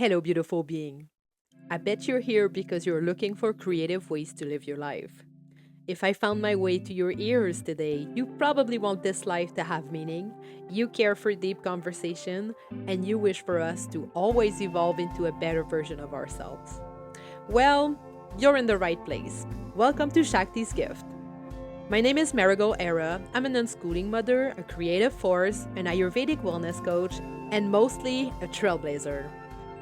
Hello, beautiful being. I bet you're here because you're looking for creative ways to live your life. If I found my way to your ears today, you probably want this life to have meaning, you care for deep conversation, and you wish for us to always evolve into a better version of ourselves. Well, you're in the right place. Welcome to Shakti's Gift. My name is Marigol Era. I'm an unschooling mother, a creative force, an Ayurvedic wellness coach, and mostly a trailblazer.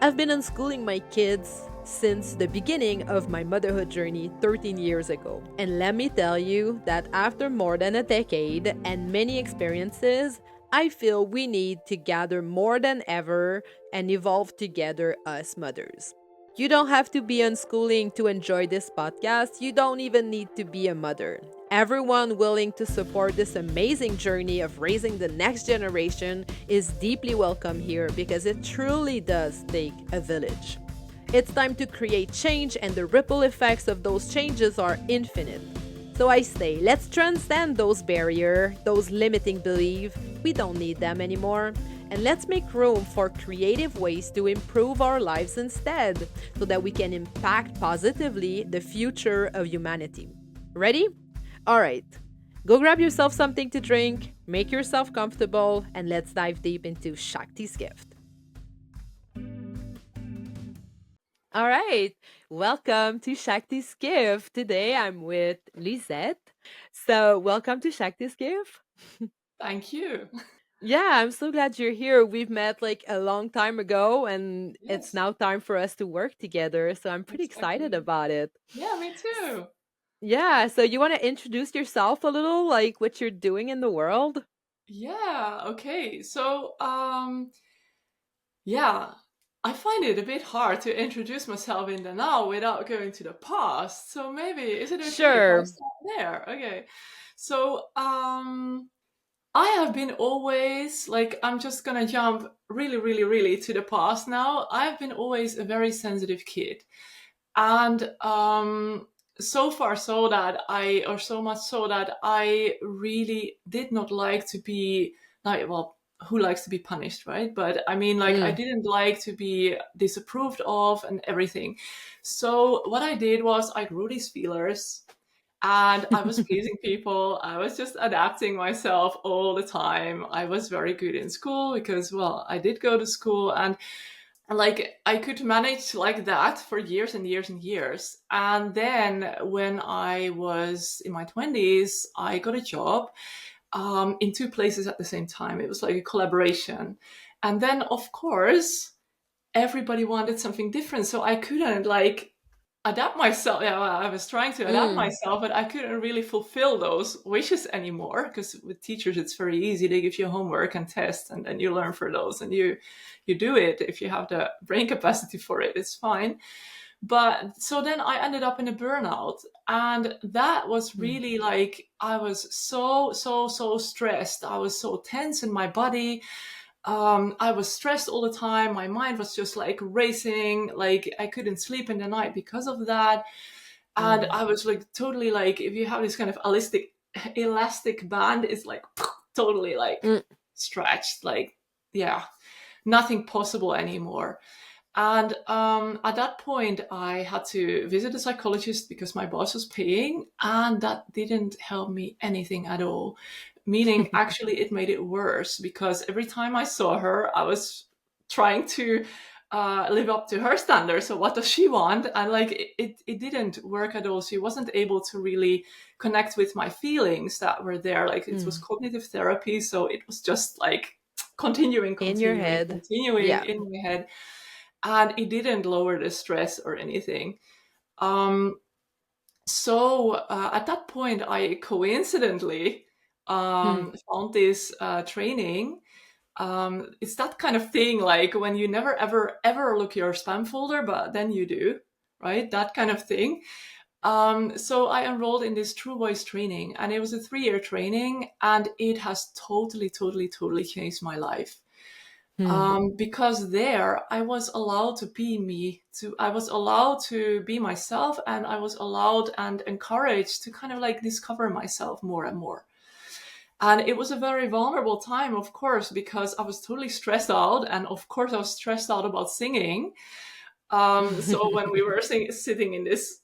I've been unschooling my kids since the beginning of my motherhood journey 13 years ago. And let me tell you that after more than a decade and many experiences, I feel we need to gather more than ever and evolve together as mothers. You don't have to be unschooling to enjoy this podcast. You don't even need to be a mother. Everyone willing to support this amazing journey of raising the next generation is deeply welcome here because it truly does take a village. It's time to create change, and the ripple effects of those changes are infinite. So I say, let's transcend those barriers, those limiting beliefs. We don't need them anymore. And let's make room for creative ways to improve our lives instead, so that we can impact positively the future of humanity. Ready? All right. Go grab yourself something to drink, make yourself comfortable, and let's dive deep into Shakti's gift. All right. Welcome to Shakti's gift. Today I'm with Lisette. So, welcome to Shakti's gift. Thank you. Yeah, I'm so glad you're here. We've met like a long time ago, and it's Yes, now time for us to work together. So I'm pretty excited exactly. about it. Yeah, me S- too. Yeah, so you want to introduce yourself a little, like what you're doing in the world? Yeah, okay. Yeah, I find it a bit hard to introduce myself in the now without going to the past. So maybe is it okay if I Sure. start there? Okay. So, I have been always like I'm just gonna jump really to the past now. I've been always a very sensitive kid. And so far so that I or so much so that I really did not like to be like, well, who likes to be punished, right? But I mean, like, I Mm. didn't like to be disapproved of and everything. So what I did was I grew these feelers and I was pleasing people. I was just adapting myself all the time. I was very good in school because, well, I did go to school, and like I could manage like that for years and years and years. And then when I was in my 20s, I got a job in two places at the same time. It was like a collaboration. And then, of course, everybody wanted something different. So I couldn't like adapt myself. Yeah, well, I was trying to adapt Mm. myself, but I couldn't really fulfill those wishes anymore because with teachers it's very easy. They give you homework and tests, and then you learn for those, and you do it if you have the brain capacity for it. It's fine. But so then I ended up in a burnout, and that was Mm. really like I was so stressed. I was so tense in my body. I was stressed all the time. My mind was just like racing. Like I couldn't sleep in the night because of that. And Mm. I was like totally like, if you have this kind of elastic band, it's like totally like Mm. stretched. Like, yeah, nothing possible anymore. And at that point, I had to visit a psychologist because my boss was paying, and that didn't help me anything at all. Meaning, actually, it made it worse because every time I saw her, I was trying to live up to her standards. So, what does she want? And like, it didn't work at all. She wasn't able to really connect with my feelings that were there. Like, it was Mm. cognitive therapy. So, it was just like In your head. continuing Yeah. in my head, and it didn't lower the stress or anything. Um, so at that point, I coincidentally Mm. found this training. It's that kind of thing, like when you never ever look your spam folder, but then you do, right? That kind of thing. So I enrolled in this True Voice training, and it was a 3-year training, and it has totally changed my life. Mm. Because there I was allowed to be me, I was allowed to be myself, and I was allowed and encouraged to kind of like discover myself more and more. And it was a very vulnerable time, of course, because I was totally stressed out. And of course, I was stressed out about singing. So when we were sitting in this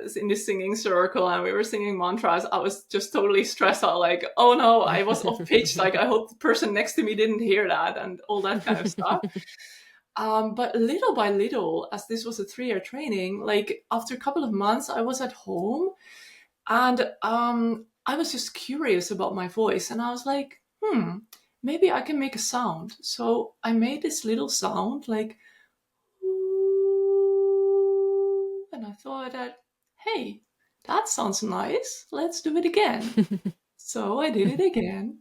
singing circle and we were singing mantras, I was just totally stressed out. Like, oh no, I was off pitch. Like, I hope the person next to me didn't hear that and all that kind of stuff. But little by little, as this was a 3-year training, like after a couple of months, I was at home and I was just curious about my voice. And I was like, maybe I can make a sound. So I made this little sound like, ooh, and I thought that, hey, that sounds nice. Let's do it again. So I did it again.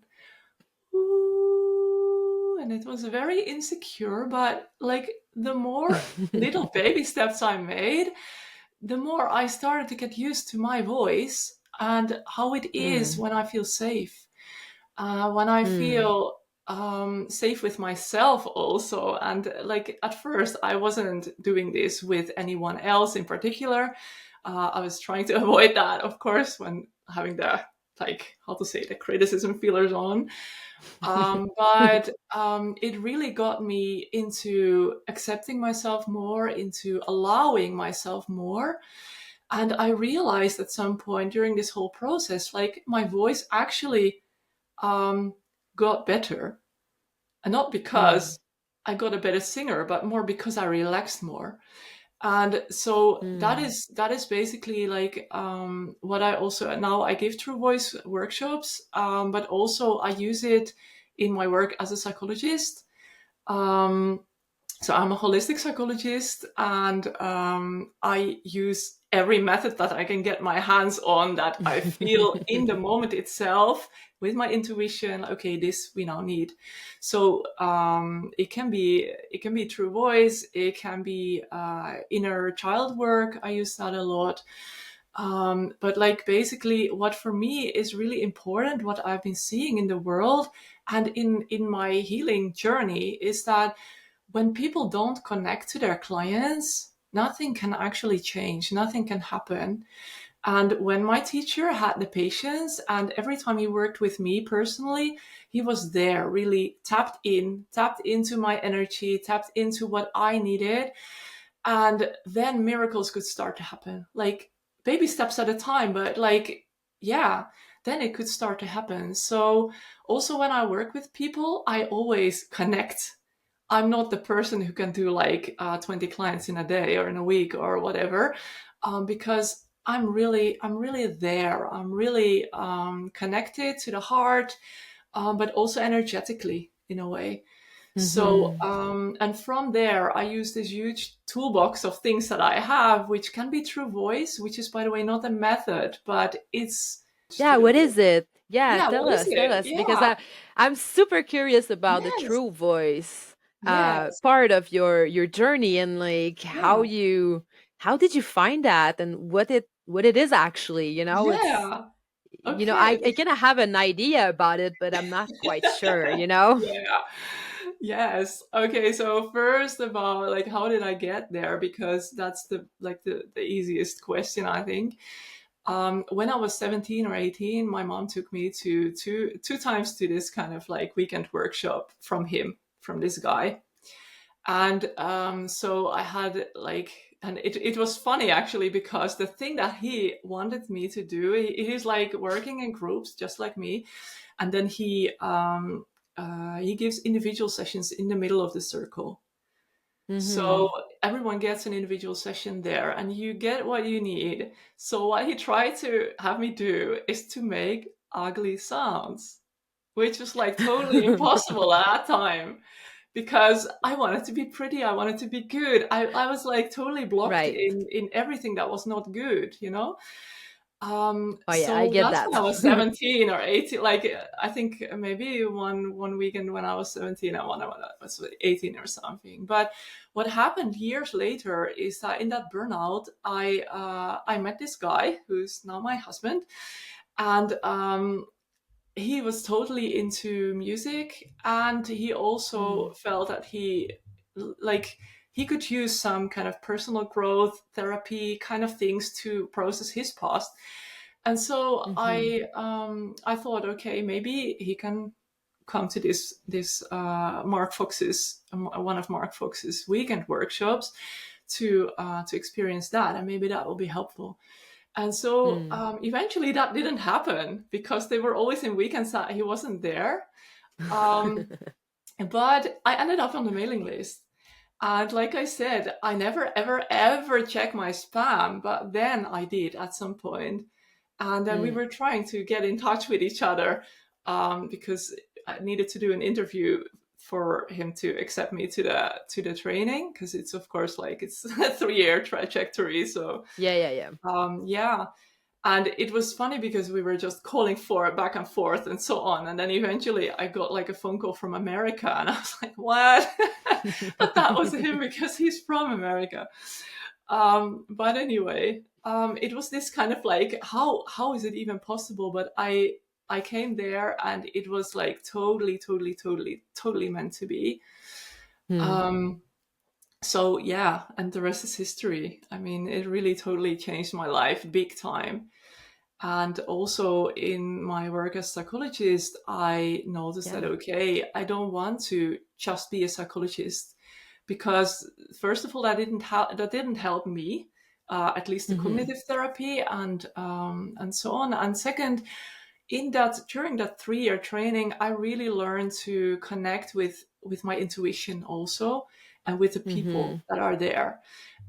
Ooh, and it was very insecure, but like the more little baby steps I made, the more I started to get used to my voice and how it is when I feel safe, when I feel safe with myself also. And like at first, I wasn't doing this with anyone else in particular. I was trying to avoid that, of course, when having the, like, how to say, the criticism feelers on. But it really got me into accepting myself more, into allowing myself more. And I realized at some point during this whole process, like my voice actually got better. And not because I got a better singer, but more because I relaxed more. And so that is basically like what I also now I give True Voice workshops, but also I use it in my work as a psychologist. So I'm a holistic psychologist, and I use every method that I can get my hands on that I feel in the moment itself with my intuition. Okay, this we now need. So it can be True Voice, it can be inner child work. I use that a lot. But like basically what for me is really important, what I've been seeing in the world and in my healing journey, is that when people don't connect to their clients, nothing can actually change, nothing can happen. And when my teacher had the patience, and every time he worked with me personally, he was there, really tapped into my energy, tapped into what I needed. And then miracles could start to happen, like baby steps at a time, but like, yeah, then it could start to happen. So also when I work with people, I always connect. I'm not the person who can do like 20 clients in a day or in a week or whatever, because I'm really there. I'm really connected to the heart, but also energetically in a way. So, and from there, I use this huge toolbox of things that I have, which can be True Voice, which is, by the way, not a method, but it's just Yeah, to what do. is it? Yeah, Yeah, what is tell it? us, because Yeah, I'm super curious about the yes, True Voice yes, part of your journey, and like yeah, how did you find that, and what it is actually, it's, yeah. Okay. I kind of have an idea about it, but I'm not quite sure, Yeah. Yes. Okay. So first about like how did I get there? Because that's the easiest question, I think. When I was 17 or 18, my mom took me to two times to this kind of like weekend workshop from this guy. And so I had like, and it was funny actually, because the thing that he wanted me to do, he's like working in groups just like me, and then he gives individual sessions in the middle of the circle. So Mm-hmm. everyone gets an individual session there and you get what you need. So what he tried to have me do is to make ugly sounds, which was like totally impossible at that time, because I wanted to be pretty, I wanted to be good. I was like totally blocked Right. in everything that was not good, you know? Oh yeah, I So get that's that. when I was 17 or 18. Like I think maybe one weekend when I was 17, I was 18 or something. But what happened years later is that in that burnout, I met this guy who's now my husband, and he was totally into music, and he also Mm. felt that like he could use some kind of personal growth therapy kind of things to process his past. And so Mm-hmm. I thought, okay, maybe he can come to this Mark Fox's one of Mark Fox's weekend workshops to experience that, and maybe that will be helpful. And so Mm. eventually that didn't happen because they were always in weekends that he wasn't there. Um, but I ended up on the mailing list. And like I said, I never, ever, ever check my spam, but then I did at some point. And then we Mm. were trying to get in touch with each other because I needed to do an interview for him to accept me to the training, because it's of course like it's a 3-year trajectory. So Yeah, yeah, yeah. yeah. And it was funny because we were just calling for it back and forth and so on. And then eventually I got like a phone call from America, and I was like, what? But that was him because he's from America. But anyway, it was this kind of like, how is it even possible? But I came there and it was like totally, totally, totally, totally meant to be. Mm. Um, so yeah, and the rest is history. I mean, it really totally changed my life big time. And also in my work as psychologist, I noticed that, Yeah. okay, I don't want to just be a psychologist, because first of all, that didn't help me, at least the Mm-hmm. cognitive therapy and so on. And second, during that 3-year training, I really learned to connect with my intuition also, and with the Mm-hmm. people that are there.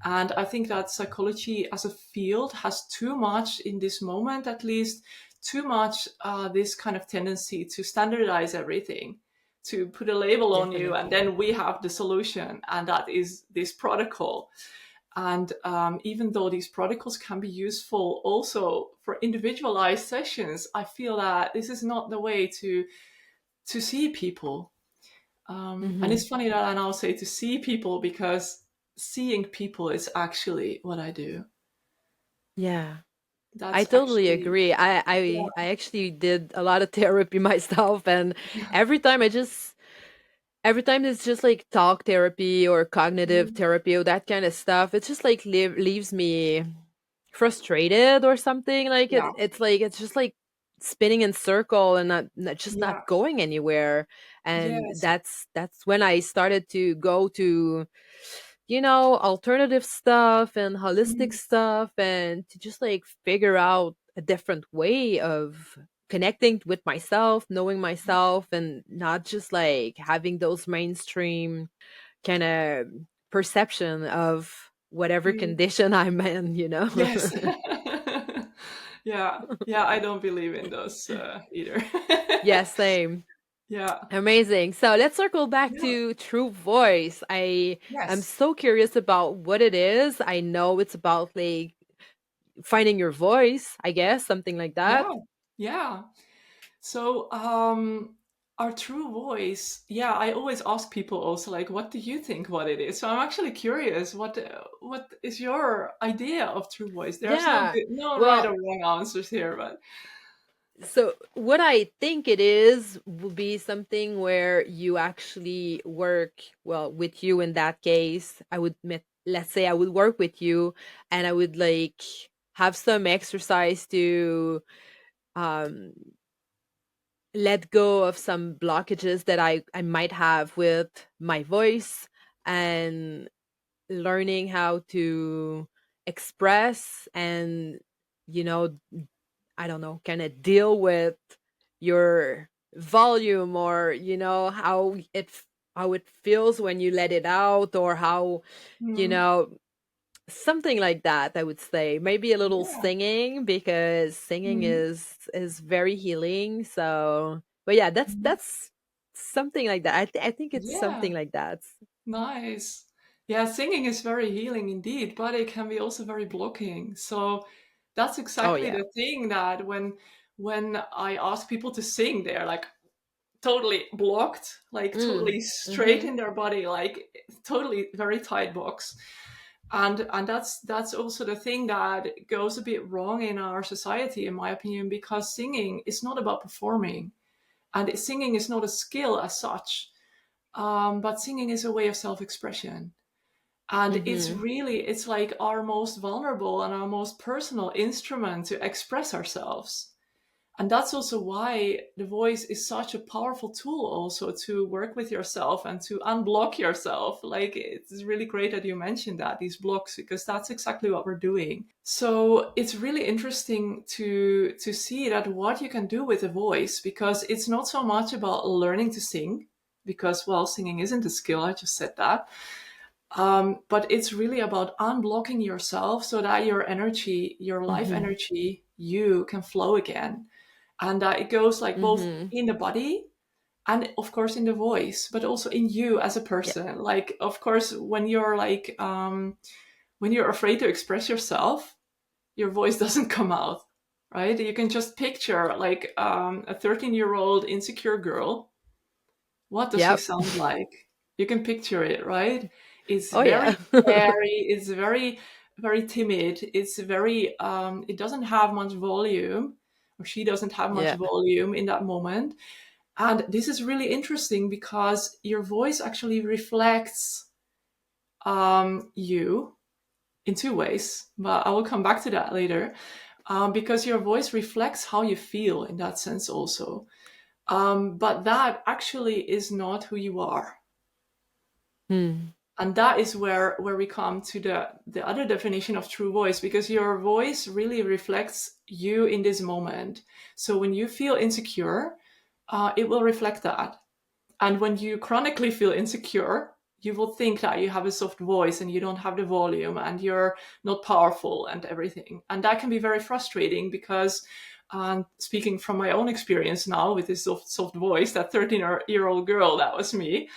And I think that psychology as a field has too much, in this moment at least, too much this kind of tendency to standardize everything, to put a label on you, and Definitely. then we have the solution, and that is this protocol. And even though these protocols can be useful also for individualized sessions, I feel that this is not the way to see people. And Mm-hmm. it's funny that I now say to see people, because seeing people is actually what I do. Yeah. I That's totally actually, agree. I, yeah. I I actually did a lot of therapy myself, and every time I just every time it's just like talk therapy or cognitive Mhm. therapy or that kind of stuff, it's just like leaves me frustrated or something. Like Yeah. it's like it's just like spinning in circle and not Yeah. going anywhere. And Yes. that's when I started to go to alternative stuff and holistic Mhm. stuff, and to just like figure out a different way of connecting with myself, knowing myself, and not just like having those mainstream kind of perception of whatever Mm. condition I'm in. Yes. Yeah. Yeah. I don't believe in those either. Yeah, same. Yeah. Amazing. So let's circle back Yeah. to true voice. I am Yes. so curious about what it is. I know it's about like finding your voice, I guess, something like that. Yeah. Yeah. So, our true voice, yeah, I always ask people also, like, what do you think what it is? So I'm actually curious, what is your idea of true voice? There's no Yeah. good, no right or Well, wrong answers here, but so what I think it is would be something where you actually work, well, with you in that case. Let's say I would work with you, and I would like have some exercise to um let go of some blockages that I might have with my voice, and learning how to express and you know I don't know, kind of deal with your volume, or how it feels when you let it out, or how you mm, know something like that. I would say maybe a little yeah, singing, because singing mhm, is very healing. So, but yeah, that's mhm, that's something like that. I think it's yeah, something like that. nice. Yeah, singing is very healing indeed, but it can be also very blocking. So that's Oh exactly yeah. the thing, that when I ask people to sing, they're like totally blocked, like Mm. totally straight Mm-hmm. in their body, like totally very tight box. And that's also the thing that goes a bit wrong in our society, in my opinion, because singing is not about performing, and singing is not a skill as such, but singing is a way of self-expression. And Mhm. it's like our most vulnerable and our most personal instrument to express ourselves. And that's also why the voice is such a powerful tool also to work with yourself and to unblock yourself. Like, it's really great that you mentioned that, these blocks, because that's exactly what we're doing. So it's really interesting to see that what you can do with a voice, because it's not so much about learning to sing, because, well, singing isn't a skill, I just said that. But it's really about unblocking yourself so that your energy, your life Mhm. energy, you can flow again. And it goes like both Mhm. in the body and of course in the voice, but also in you as a Yeah. person. Like, of course, when you're like, when you're afraid to express yourself, your voice doesn't come out, right? You can just picture like a 13-year-old insecure girl. What does she Yep. sound like? You can picture it, right? It's Oh yeah. very scary. It's very, very timid. It's very, it doesn't have much volume, or she doesn't have much Yeah. volume in that moment. And this is really interesting because your voice actually reflects you in two ways, but I will come back to that later. Because your voice reflects how you feel in that sense also. But that actually is not who you are. Hmm. And that is where we come to the other definition of true voice, because your voice really reflects you in this moment. So when you feel insecure, it will reflect that. And when you chronically feel insecure, you will think that you have a soft voice and you don't have the volume and you're not powerful and everything. And that can be very frustrating because, speaking from my own experience now with this soft voice, that 13-year-old girl, that was me.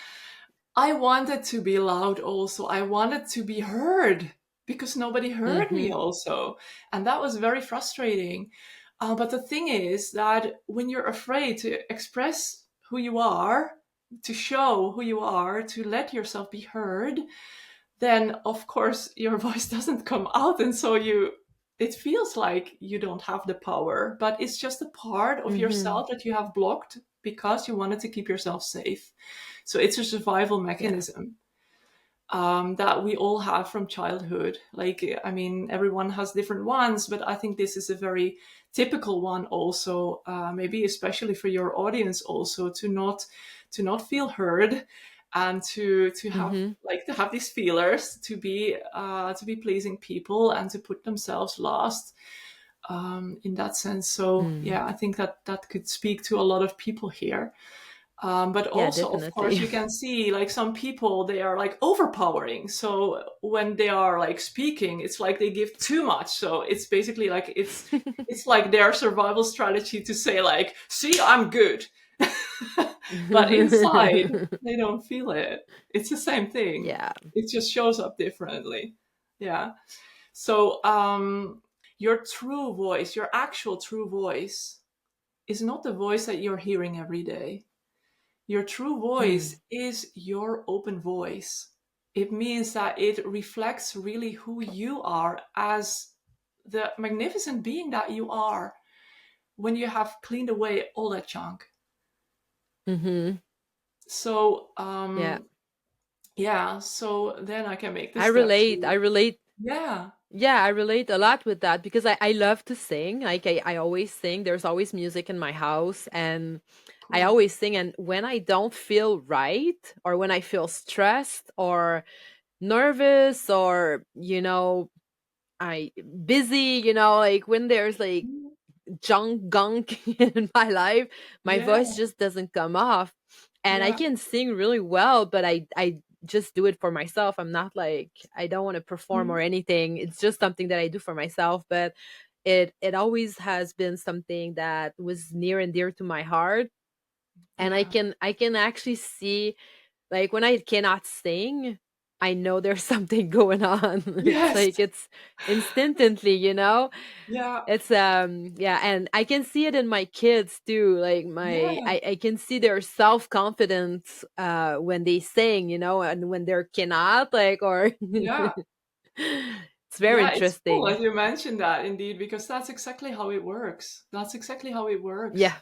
I wanted to be loud also. I wanted to be heard because nobody heard me Mhm. also. And that was very frustrating. But the thing is that when you're afraid to express who you are, to show who you are, to let yourself be heard, then of course your voice doesn't come out. And so it feels like you don't have the power, but it's just a part of Mhm. yourself that you have blocked because you wanted to keep yourself safe. So it's a survival Yeah. mechanism that we all have from childhood. Like, I mean, everyone has different ones, but I think this is a very typical one also, maybe especially for your audience also, to not feel heard and to have Mhm. like to have these feelers to be pleasing people and to put themselves last in that sense. So Hmm. yeah, I think that that could speak to a lot of people here. But Yeah, also, of course, definitely. you can see like some people, they are like overpowering. So when they are like speaking, it's like they give too much. So it's basically like it's like their survival strategy to say like, "See, I'm good," but inside they don't feel it. It's the same thing. Yeah. It just shows up differently. Yeah. So your true voice, your actual true voice, is not the voice that you're hearing every day. Your true voice Hmm. is your open voice. It means that it reflects really who you are as the magnificent being that you are when you have cleaned away all that junk. Mhm. So, Yeah. yeah, so then I can make the I step relate. I to, relate. yeah. Yeah, I relate a lot with that because I love to sing. Like I always sing. There's always music in my house and I Cool. always sing. And when I don't feel right or when I feel stressed or nervous or, I busy, like when there's like junk gunk in my life, my Yeah, voice just doesn't come off. And I yeah. can sing really well, but I just do it for myself. I'm not like I don't want to perform or Mm, anything. It's just something that I do for myself, but it always has been something that was near and dear to my heart. And I yeah. can I can actually see like when I cannot sing, I know there's something going on. It's Yes. like it's instantly. Yeah, It's yeah, and I can see it in my kids too. Like yeah, I can see their self-confidence when they sing, and when they're cannot like or yeah. it's very Yeah, it's cool interesting. that you mentioned that indeed, because that's exactly how it works. That's exactly how it works. Yeah.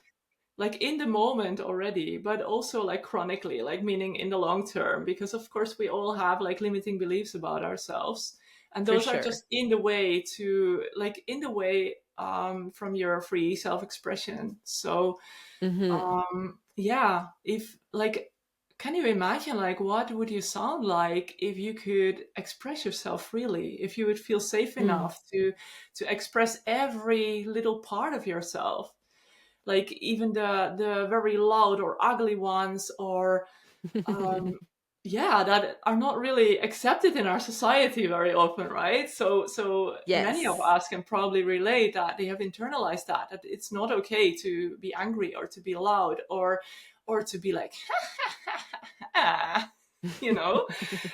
like in the moment already, but also like chronically, like meaning in the long term, because of course we all have like limiting beliefs about ourselves, and For those are sure. just in the way to like in the way from your free self-expression. So Hmm. yeah, if like, can you imagine like what would you sound like if you could express yourself freely, if you would feel safe Mm. enough to express every little part of yourself, like even the very loud or ugly ones, or yeah, that are not really accepted in our society very often, right? So many of Yes. us can probably relate that they have internalized that it's not okay to be angry or to be loud or to be like you know,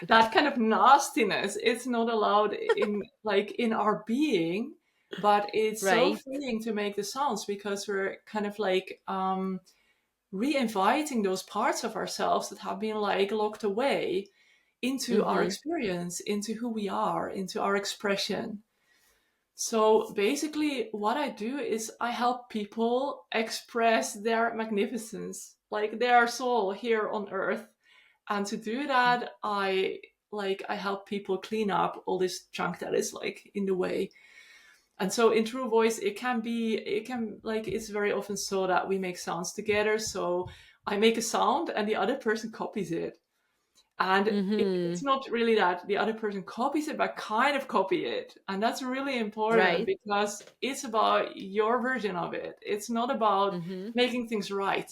that kind of nastiness, it's not allowed in like in our being. But it's so Right. freeing to make the sounds, because we're kind of like re-inviting those parts of ourselves that have been like locked away into our Hmm. experience, into who we are, into our expression. So basically, what I do is I help people express their magnificence, like their soul here on earth. And to do that, I help people clean up all this junk that is like in the way. And so in true voice, it can like, it's very often so that we make sounds together. So I make a sound and the other person copies it. And it's Hmm. not really that the other person copies it, but kind of copy it. And that's really important, Right. because it's about your version of it. It's not about Hmm. making things right.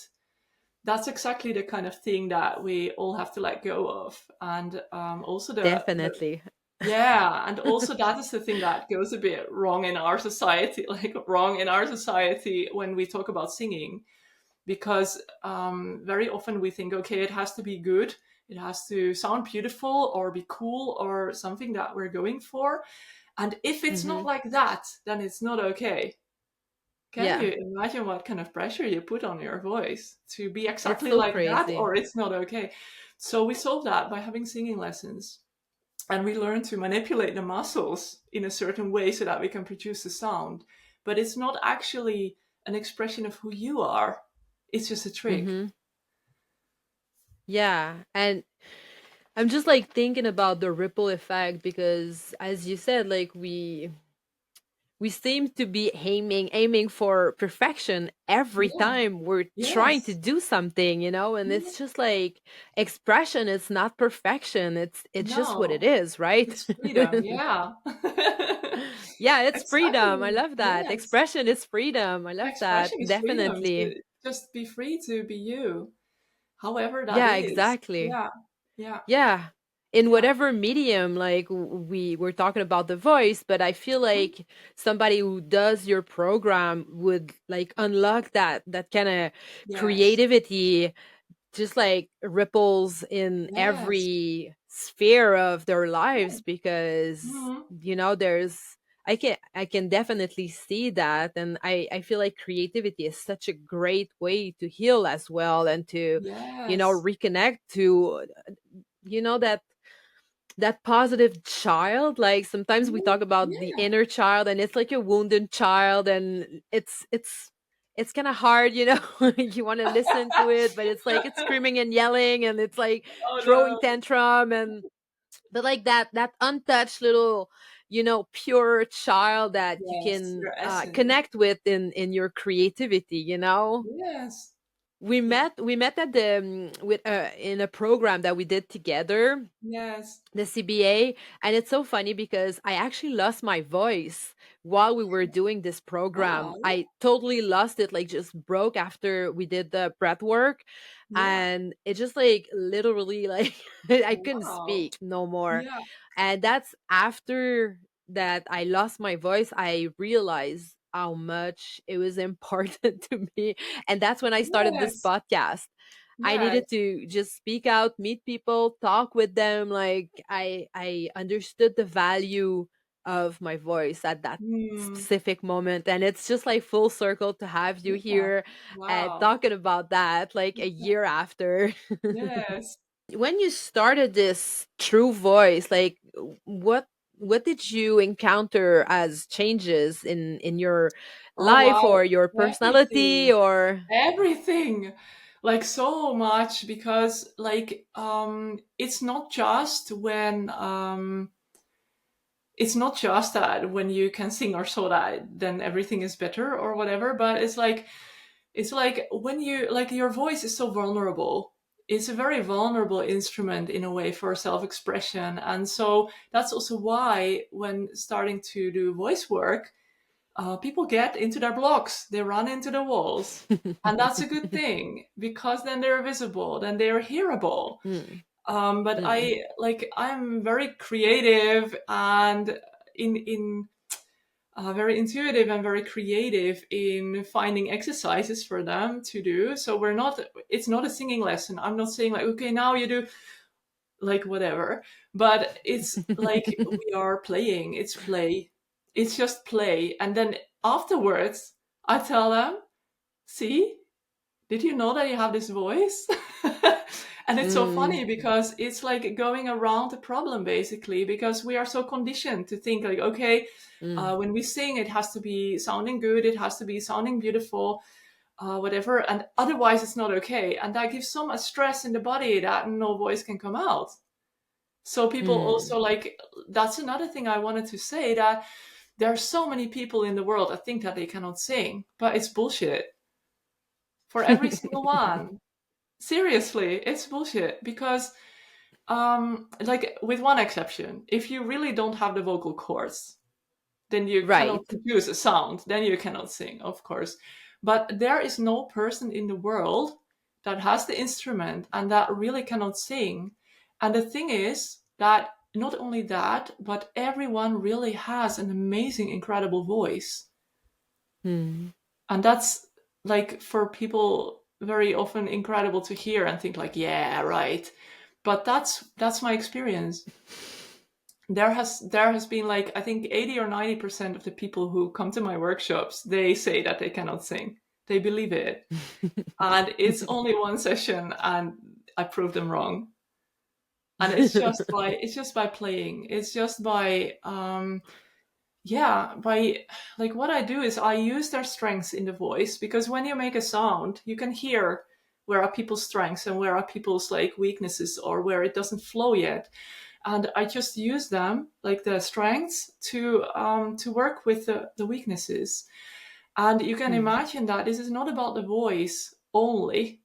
That's exactly the kind of thing that we all have to let go of. And also the Definitely. yeah, and also that is the thing that goes a bit wrong in our society, like wrong in our society when we talk about singing, because very often we think, okay, it has to be good, it has to sound beautiful or be cool or something that we're going for. And if it's not Hmm. like that, then it's not okay. Can Yeah. you imagine what kind of pressure you put on your voice to be It's exactly so like that, crazy. or it's not okay? So we solve that by having singing lessons, and we learn to manipulate the muscles in a certain way so that we can produce the sound. But it's not actually an expression of who you are, it's just a trick. Hmm. Yeah. And I'm just like thinking about the ripple effect because as you said, like we seem to be aiming for perfection every Yeah. time we're trying to Yes. do something, and Yeah. it's just like expression is not perfection, it's just what it No, is, right? it's freedom. Yeah. Yeah, it's freedom. I Exactly. love that. Yes. Expression is freedom. I love that. Expression is freedom Definitely. to just be free to be you, however that Yeah, is. exactly. Yeah. Yeah. Yeah. In Yeah. whatever medium, like we were talking about the voice, but I feel Mhm. like somebody who does your program would like unlock that kind of Yes. creativity, just like ripples in Yes. every sphere of their lives Yeah. because Mhm. there's I can definitely see that, and I feel like creativity is such a great way to heal as well and to Yes. reconnect to that positive child. Like sometimes we Mhm. talk about the Yeah. inner child and it's like a wounded child, and it's kind of hard, you want to listen to it, but it's like it's screaming and yelling and it's like Oh throwing no. tantrum, and but like that untouched little pure child that you Yes, can your essence. connect with in your creativity. Yes. we Yeah. met we met at the with in a program that we did together, Yes. the CBA. And it's so funny because I actually lost my voice while we were doing this program. Wow. I totally lost it, like just broke after we did the breath work. Yeah. And it just like literally like I couldn't Wow. speak no more. Yeah. And that's after that I lost my voice, I realized how much it was important to me. And that's when I started this Yes. podcast. I Yes. needed to just speak out, meet people, talk with them. Like I understood the value of my voice at that Hmm. specific moment, and it's just like full circle to have you Yeah. here Wow. talking about that like a year after. Yes. When you started this true voice, like what? what did you encounter as changes in your Oh life wow, or your personality everything, or everything, like so much, because like it's not just when it's not just that when you can sing or so that then everything is better or whatever, but it's like when you like your voice is so vulnerable. It's a very vulnerable instrument in a way for self-expression, and so that's also why when starting to do voice work, people get into their blocks, they run into the walls. And that's a good thing because then they're visible, then they're hearable. Mm, But mm, I'm very creative and in very intuitive and very creative in finding exercises for them to do. So it's not a singing lesson. I'm not saying like, okay, now you do like whatever, but it's like we are playing. It's play. It's just play. And then afterwards, I tell them, see, did you know that you have this voice? And it's so mm, funny because it's like going around the problem basically, because we are so conditioned to think like, okay, mm, when we sing, it has to be sounding good, it has to be sounding beautiful, whatever, and otherwise it's not okay. And that gives so much stress in the body that no voice can come out. So people mm. also like, that's another thing I wanted to say, that there are so many people in the world that think that they cannot sing, but it's bullshit for every single one. Seriously, it's bullshit because like with one exception, if you really don't have the vocal cords, then you cannot Right. produce a sound, then you cannot sing, of course. But there is no person in the world that has the instrument and that really cannot sing. And the thing is that not only that, but everyone really has an amazing, incredible voice. Mm. And that's like for people very often incredible to hear and think like, yeah, right. But that's my experience. There has been like, I think 80 or 90% of the people who come to my workshops, they say that they cannot sing. They believe it. And it's only one session and I prove them wrong. And it's just by playing. It's just by yeah, by like what I do is I use their strengths in the voice, because when you make a sound, you can hear where are people's strengths and where are people's like weaknesses or where it doesn't flow yet. And I just use them, like the strengths, to work with the weaknesses. And you can Mm. imagine that this is not about the voice only,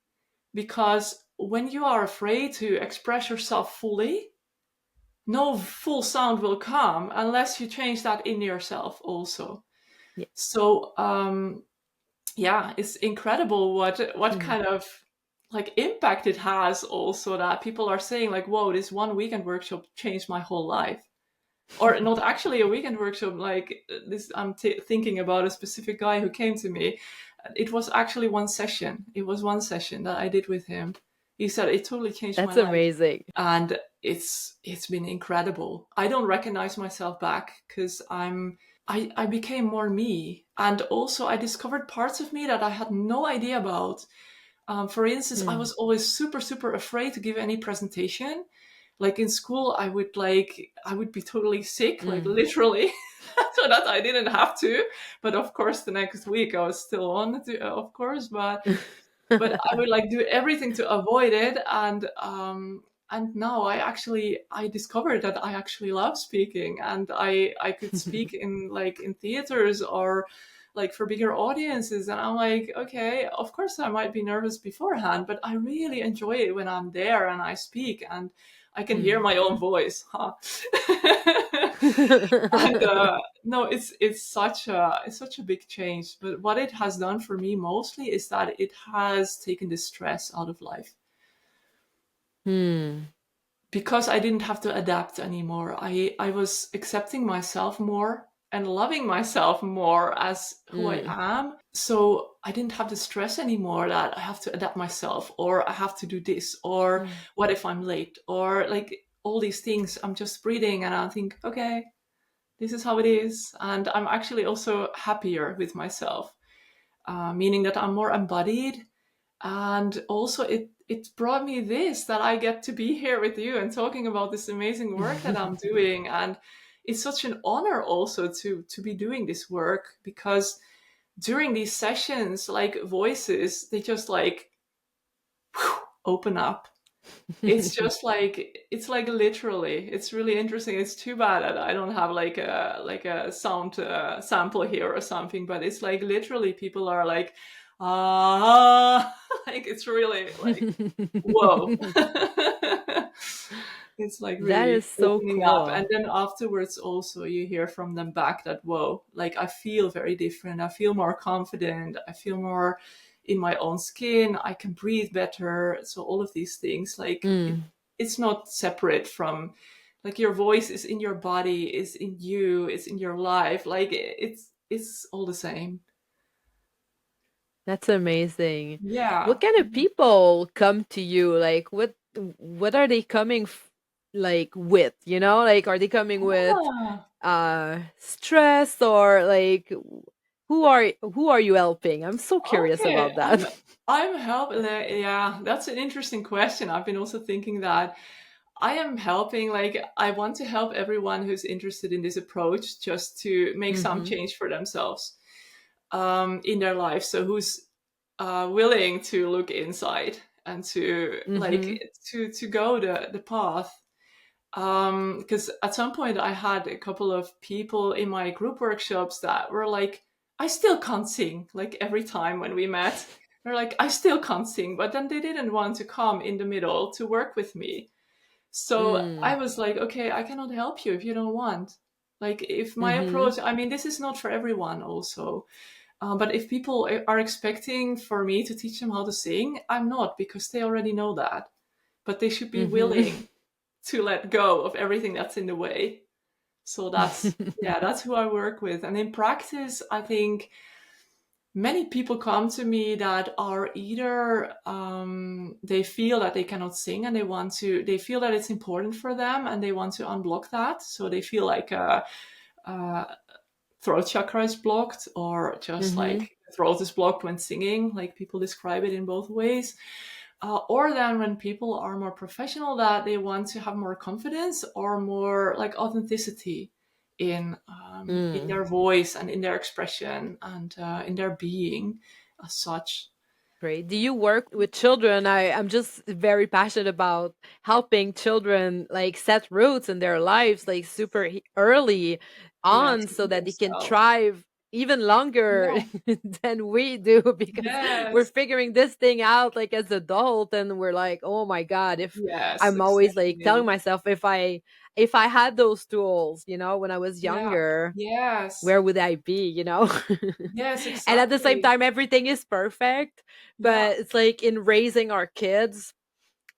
because when you are afraid to express yourself fully, no full sound will come unless you change that in yourself also. Yeah. So yeah, it's incredible what Mm. kind of like impact it has also, that people are saying like, whoa, this one weekend workshop changed my whole life. Or not actually a weekend workshop, like this, I'm thinking about a specific guy who came to me. It was actually one session. It was one session that I did with him. He said it totally changed my That's life. amazing. And it's been incredible. I don't recognize myself back because I became more me, and also I discovered parts of me that I had no idea about. For instance, I Mm. was always super super afraid to give any presentation. Like in school, I would be totally sick, like Mm. literally, so that I didn't have to. But of course, the next week I was still on, of course. But I would like do everything to avoid it. And now I discovered that I actually love speaking, and I could speak in like in theaters or like for bigger audiences. And I'm like, okay, of course I might be nervous beforehand, but I really enjoy it when I'm there and I speak and I can hear Mm. my own voice, huh? And no, it's such a big change. But what it has done for me mostly is that it has taken the stress out of life, Mm. because I didn't have to adapt anymore. I was accepting myself more and loving myself more as who I Mm. am. So I didn't have the stress anymore that I have to adapt myself, or I have to do this, or Mm. what if I'm late, or like all these things. I'm just breathing and I think, okay, this is how it is. And I'm actually also happier with myself, meaning that I'm more embodied. And also it brought me this, that I get to be here with you and talking about this amazing work that I'm doing. And it's such an honor also to be doing this work, because during these sessions, like voices, they just like open up. It's just like, it's like literally, it's really interesting. It's too bad that I don't have like a sound sample here or something, but it's like literally people are like, ah, like it's really like, whoa. It's like That is really so opening up. And cool. then afterwards also you hear from them back that, whoa, like I feel very different. I feel more confident. I feel more in my own skin. I can breathe better. So all of these things, like Mm, it's not separate from, like, your voice is in your body, is in you, it's in your life. Like it's all the same. that's amazing. Yeah. What kind of people come to you? Like, what are they coming like with? You know, like, are they coming with Ah. stress, or like who are you helping? I'm so curious Okay, about that. I'm helping. Yeah, that's an interesting question. I've been also thinking that I am helping. Like, I want to help everyone who's interested in this approach just to make some Mhm. change for themselves in their life. So who's willing to look inside and to like Mhm. to go the path. Because at some point I had a couple of people in my group workshops that were like, I still can't sing. Like every time when we met, they're like, I still can't sing. But then they didn't want to come in the middle to work with me. So I Mm. was like, okay, I cannot help you if you don't want. Like, if my Mhm. approach, I mean, this is not for everyone also. But if people are expecting for me to teach them how to sing, I'm not, because they already know that. But they should be Mhm. willing to let go of everything that's in the way. So that's, yeah, that's who I work with. And in practice, I think many people come to me that are either they feel that they cannot sing and they feel that it's important for them and they want to unblock that. So they feel like a throat chakra is blocked, or just Mhm. like throat is blocked when singing. Like, people describe it in both ways. Or then when people are more professional, that they want to have more confidence or more like authenticity in Mm. their voice and in their expression and in their being as such. Great. Do you work with children? I'm just very passionate about helping children like set roots in their lives like super early Yeah, on to so be that they can themselves. thrive even longer Yeah. than we do, because we're Yes. figuring this thing out like as adult, and we're like, "Oh my god, if Yes, I'm always like telling exactly. myself if I had those tools, when I was Yeah. younger, Yes. where would I be, Yes, And at the same exactly. time, everything is perfect. Yeah. But it's like in raising our kids,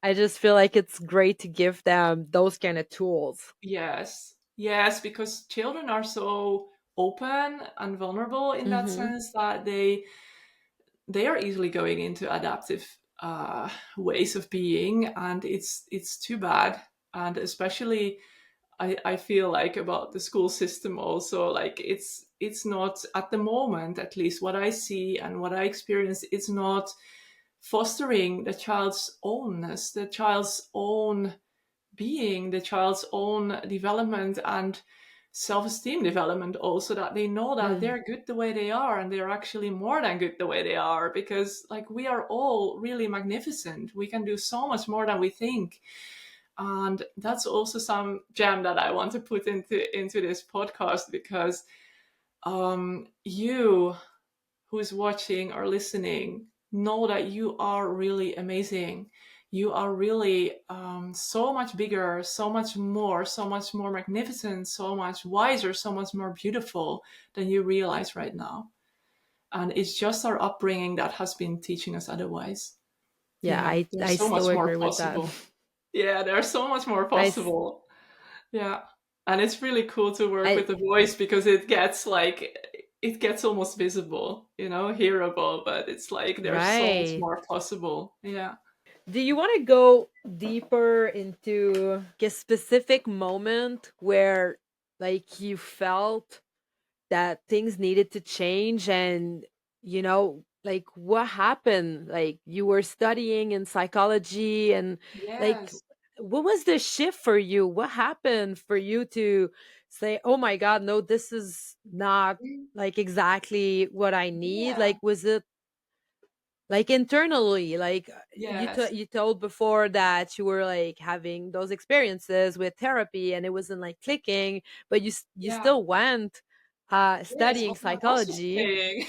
I just feel like it's great to give them those kind of tools. Yes. Yes, because children are so open and vulnerable in that Mm-hmm. sense that they are easily going into adaptive ways of being, and it's too bad. And especially I feel like about the school system also, like it's not, at the moment at least, what I see and what I experience, it's not fostering the child's ownness, the child's own being, the child's own development and self-esteem development also, that they know that Mm. they're good the way they are, and they're actually more than good the way they are, because like we are all really magnificent. We can do so much more than we think. And that's also some gem that I want to put into this podcast, because you who's watching or listening, know that you are really amazing. You are really so much bigger, so much more magnificent, so much wiser, so much more beautiful than you realize right now. And it's just our upbringing that has been teaching us otherwise. Yeah, Yeah, there's I so so much more agree with that. possible. Yeah, there's so much more I s- possible. Yeah. And it's really cool to work I with the voice, because it gets like, it gets almost visible, hearable, but it's like there's so much right. more possible. Yeah. Do you want to go deeper into a specific moment where like you felt that things needed to change, and like what happened? Like, you were studying in psychology, and like Yes. what was the shift for you? What happened for you to say, "Oh my god, no, this is not Mm, like exactly what I need"? yeah, Like, was it like internally, like yes, you told before that you were like having those experiences with therapy and it wasn't like clicking, but you yeah. still went Yes, studying but my boss was psychology. paying.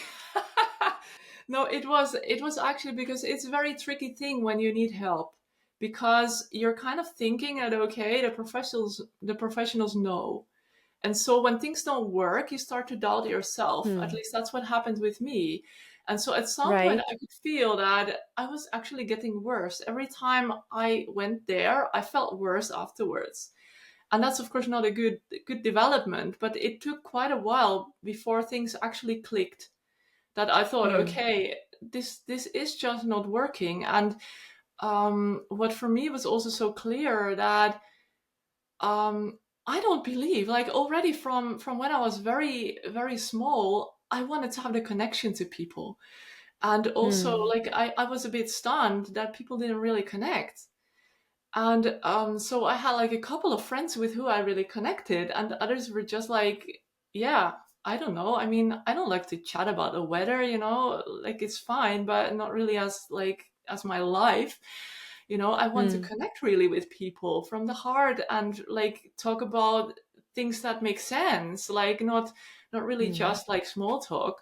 No, it was actually because it's a very tricky thing when you need help, because you're kind of thinking that okay, the professionals know. And so when things don't work, you start to doubt yourself. At Hmm. least that's what happened with me. And so at some point Right. I could feel that I was actually getting worse. Every time I went there, I felt worse afterwards. And that's of course not a good development, but it took quite a while before things actually clicked, that I thought, Hmm. okay, this is just not working. And what for me was also so clear that I don't believe, like, already from when I was very very small, I wanted to have the connection to people. And also, Hmm. like, I was a bit stunned that people didn't really connect. And so I had like a couple of friends with who I really connected, and others were just like, yeah, I don't know. I mean, I don't like to chat about the weather, like it's fine, but not really as my life. I want to Hmm. connect really with people from the heart and like talk about things that make sense, like not really Hmm. just like small talk.